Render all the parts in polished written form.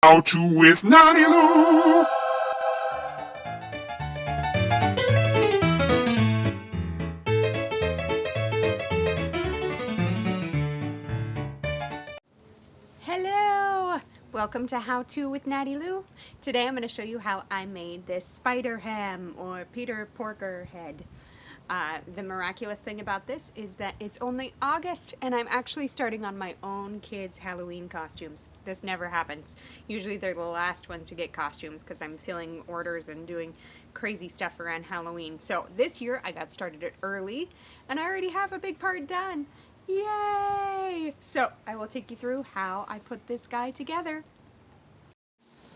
How to with Natty Lou. Hello! Welcome to How To with Natty Lou. Today I'm going to show you how I made this spider ham or Peter Porker head. The miraculous thing about this is that it's only August and I'm actually starting on my own kids' Halloween costumes. This never happens. Usually they're the last ones to get costumes because I'm filling orders and doing crazy stuff around Halloween. So this year I got started it early and I already have a big part done. Yay! So I will take you through how I put this guy together.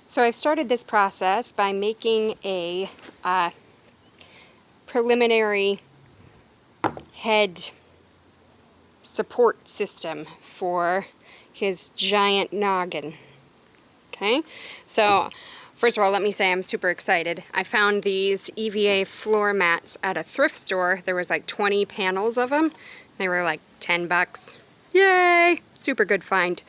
So I've started this process by making a preliminary head support system for his giant noggin. Okay, so first of all, let me say I'm super excited. I found these EVA floor mats at a thrift store. There was like 20 panels of them. They were like 10 bucks. Yay! Super good find.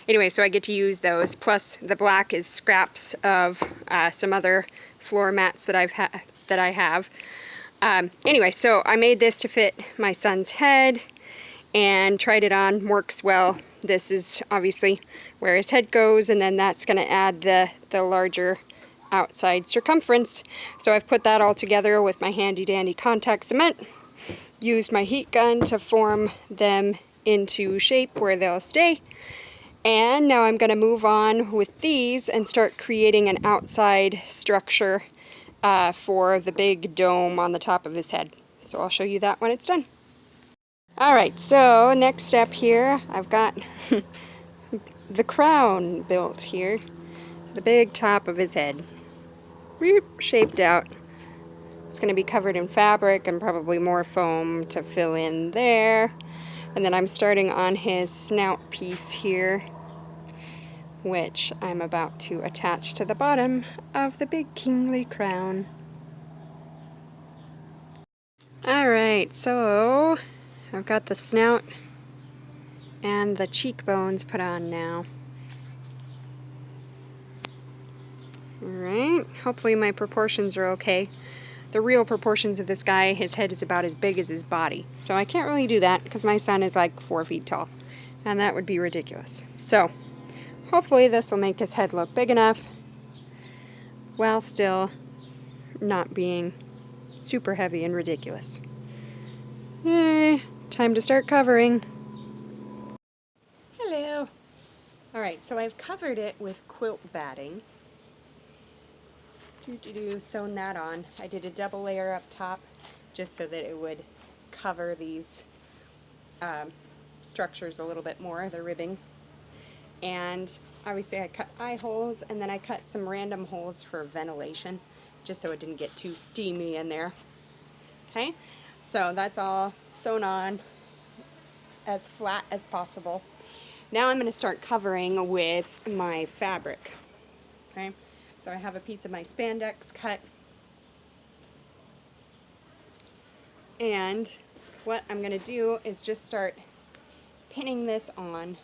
Anyway, so I get to use those. Plus, the black is scraps of some other floor mats that I have. Anyway, so I made this to fit my son's head and tried it on. Works well. This is obviously where his head goes, and then that's going to add the larger outside circumference. So I've put that all together with my handy dandy contact cement. Used my heat gun to form them into shape where they'll stay. And now I'm going to move on with these and start creating an outside structure for the big dome on the top of his head. So I'll show you that when it's done. Alright, so next step here, I've got the crown built here. The big top of his head. Shaped out. It's going to be covered in fabric and probably more foam to fill in there. And then I'm starting on his snout piece here, which I'm about to attach to the bottom of the big kingly crown. Alright, so I've got the snout and the cheekbones put on now. Alright, hopefully my proportions are okay. The real proportions of this guy, his head is about as big as his body. So I can't really do that because my son is like 4 feet tall. And that would be ridiculous. So hopefully this will make his head look big enough while still not being super heavy and ridiculous. Yay, time to start covering. Hello. Alright, so I've covered it with quilt batting. Sewn that on. I did a double layer up top just so that it would cover these structures a little bit more, the ribbing. And obviously I cut eye holes, and then I cut some random holes for ventilation just so it didn't get too steamy in there. Okay, so that's all sewn on as flat as possible. Now I'm going to start covering with my fabric. Okay, so I have a piece of my spandex cut, and what I'm going to do is just start pinning this on.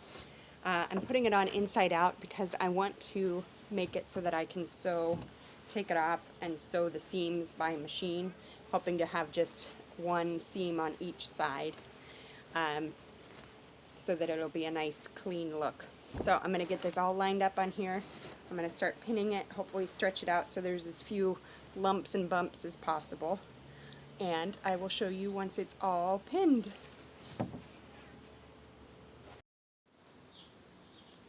I'm putting it on inside out because I want to make it so that I can take it off and sew the seams by machine, hoping to have just one seam on each side so that it'll be a nice clean look. So I'm going to get this all lined up on here. I'm going to start pinning it, hopefully stretch it out so there's as few lumps and bumps as possible. And I will show you once it's all pinned.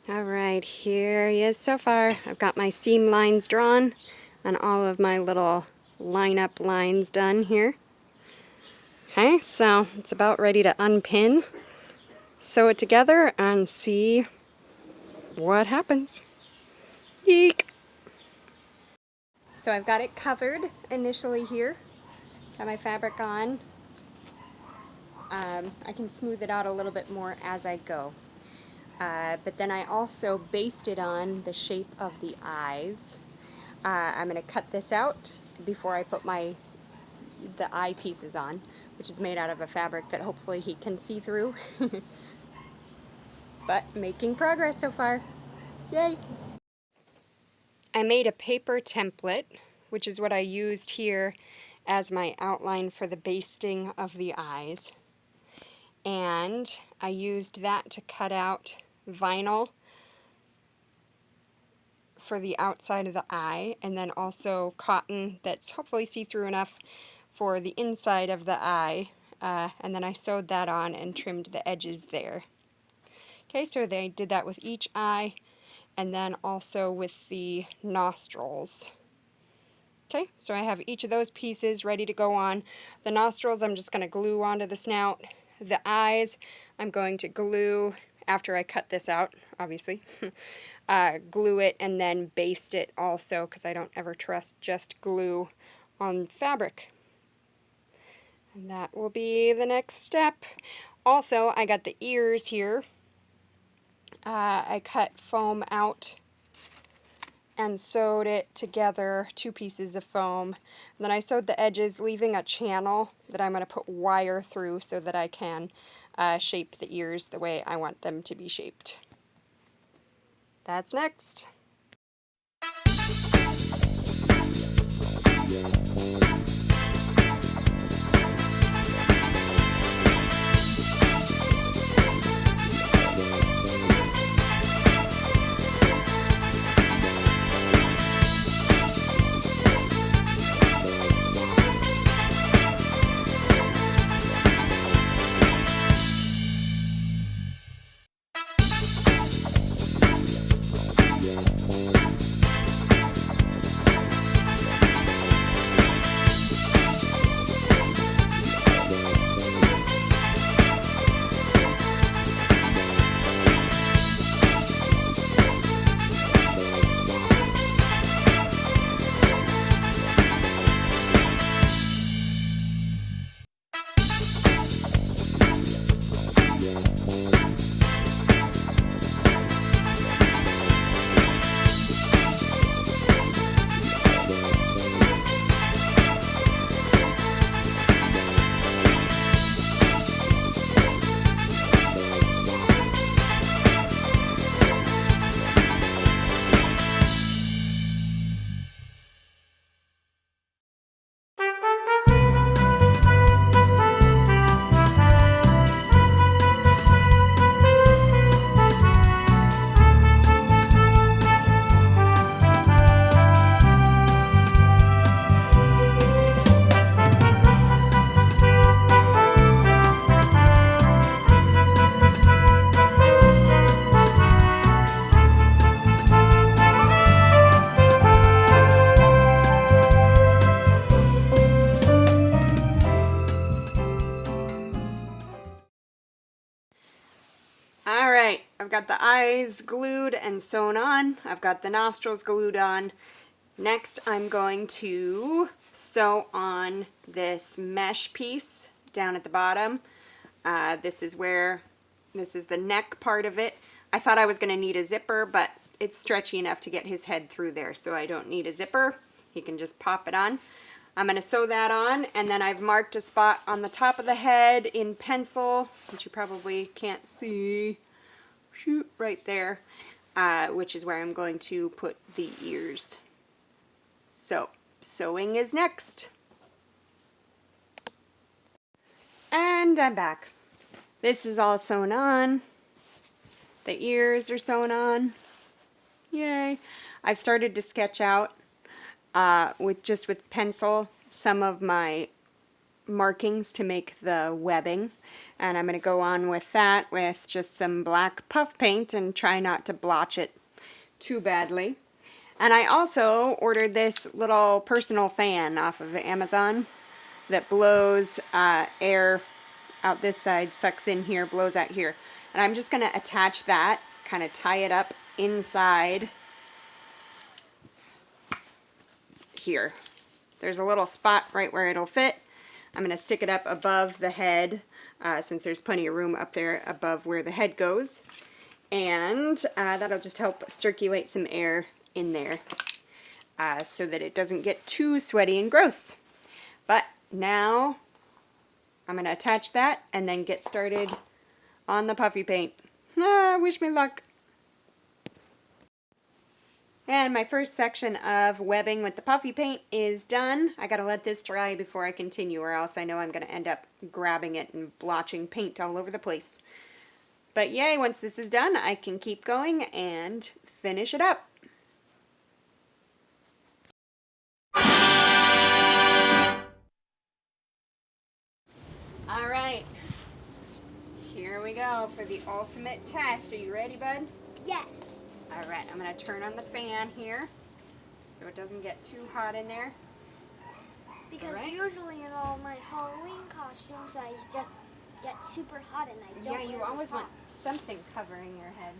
Alright, here he is so far. I've got my seam lines drawn and all of my little line-up lines done here. Okay, so it's about ready to unpin. Sew it together and see what happens. Yeek! So I've got it covered initially here. Got my fabric on. I can smooth it out a little bit more as I go. But then I also basted on the shape of the eyes. I'm going to cut this out before I put the eye pieces on, which is made out of a fabric that hopefully he can see through. But making progress so far. Yay! I made a paper template, which is what I used here as my outline for the basting of the eyes. And I used that to cut out vinyl for the outside of the eye, and then also cotton that's hopefully see-through enough for the inside of the eye. And then I sewed that on and trimmed the edges there. Okay, so they did that with each eye, and then also with the nostrils. Okay, so I have each of those pieces ready to go on. The nostrils I'm just going to glue onto the snout. The eyes I'm going to glue after I cut this out, obviously. Glue it and then baste it also, because I don't ever trust just glue on fabric. And that will be the next step. Also, I got the ears here. I cut foam out and sewed it together, 2 pieces of foam. And then I sewed the edges, leaving a channel that I'm going to put wire through so that I can shape the ears the way I want them to be shaped. That's next. Alright, I've got the eyes glued and sewn on. I've got the nostrils glued on. Next, I'm going to sew on this mesh piece down at the bottom. This is the neck part of it. I thought I was going to need a zipper, but it's stretchy enough to get his head through there, so I don't need a zipper. He can just pop it on. I'm going to sew that on, and then I've marked a spot on the top of the head in pencil, which you probably can't see. Shoot, right there, which is where I'm going to put the ears. So, sewing is next. And I'm back. This is all sewn on. The ears are sewn on. Yay. I've started to sketch out with pencil some of my markings to make the webbing, and I'm going to go on with that with just some black puff paint and try not to blotch it too badly. And I also ordered this little personal fan off of Amazon that blows air out this side, sucks in here, blows out here. And I'm just going to attach that, kind of tie it up inside here. There's a little spot right where it'll fit. I'm going to stick it up above the head since there's plenty of room up there above where the head goes. And that'll just help circulate some air in there so that it doesn't get too sweaty and gross. But now I'm going to attach that and then get started on the puffy paint. Wish me luck. And my first section of webbing with the puffy paint is done. I gotta let this dry before I continue, or else I know I'm gonna end up grabbing it and blotching paint all over the place. But yay, once this is done, I can keep going and finish it up. Alright, here we go for the ultimate test. Are you ready, bud? Yes. Alright, I'm going to turn on the fan here so it doesn't get too hot in there. Because Right. usually in all my Halloween costumes, I just get super hot and I don't. Yeah, you wear the always top. want something covering your head.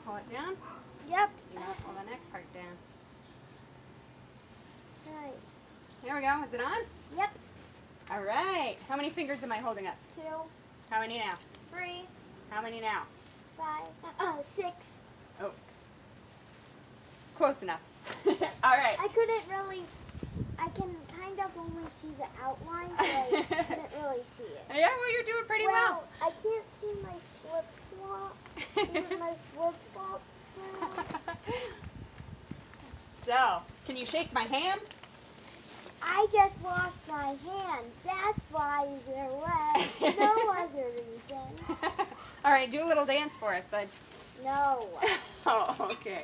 Pull it down. Yep. You want to pull the neck part down. Right. There we go. Is it on? Yep. Alright. How many fingers am I holding up? 2, How many now? 3, How many now? 5, 6. Oh. Close enough. Alright. I couldn't really. I can kind of only see the outline, but I couldn't really see it. Yeah, well, you're doing pretty well. I can't see my flip flops. Here's my flip flops. So, can you shake my hand? I just washed my hands. That's why they're wet. No other reason. All right, do a little dance for us, bud. No. Oh, okay.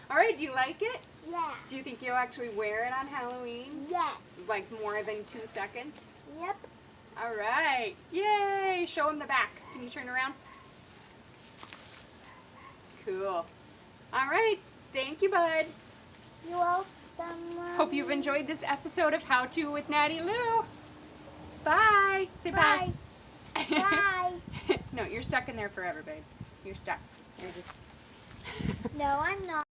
All right, do you like it? Yeah. Do you think you'll actually wear it on Halloween? Yes. Like more than 2 seconds? Yep. All right. Yay! Show him the back. Can you turn around? Cool. All right. Thank you, bud. You're welcome. Hope you've enjoyed this episode of How To with Natty Lou. Bye. Say bye. Bye. Bye. No, you're stuck in there forever, babe. You're stuck. You're just... No, I'm not.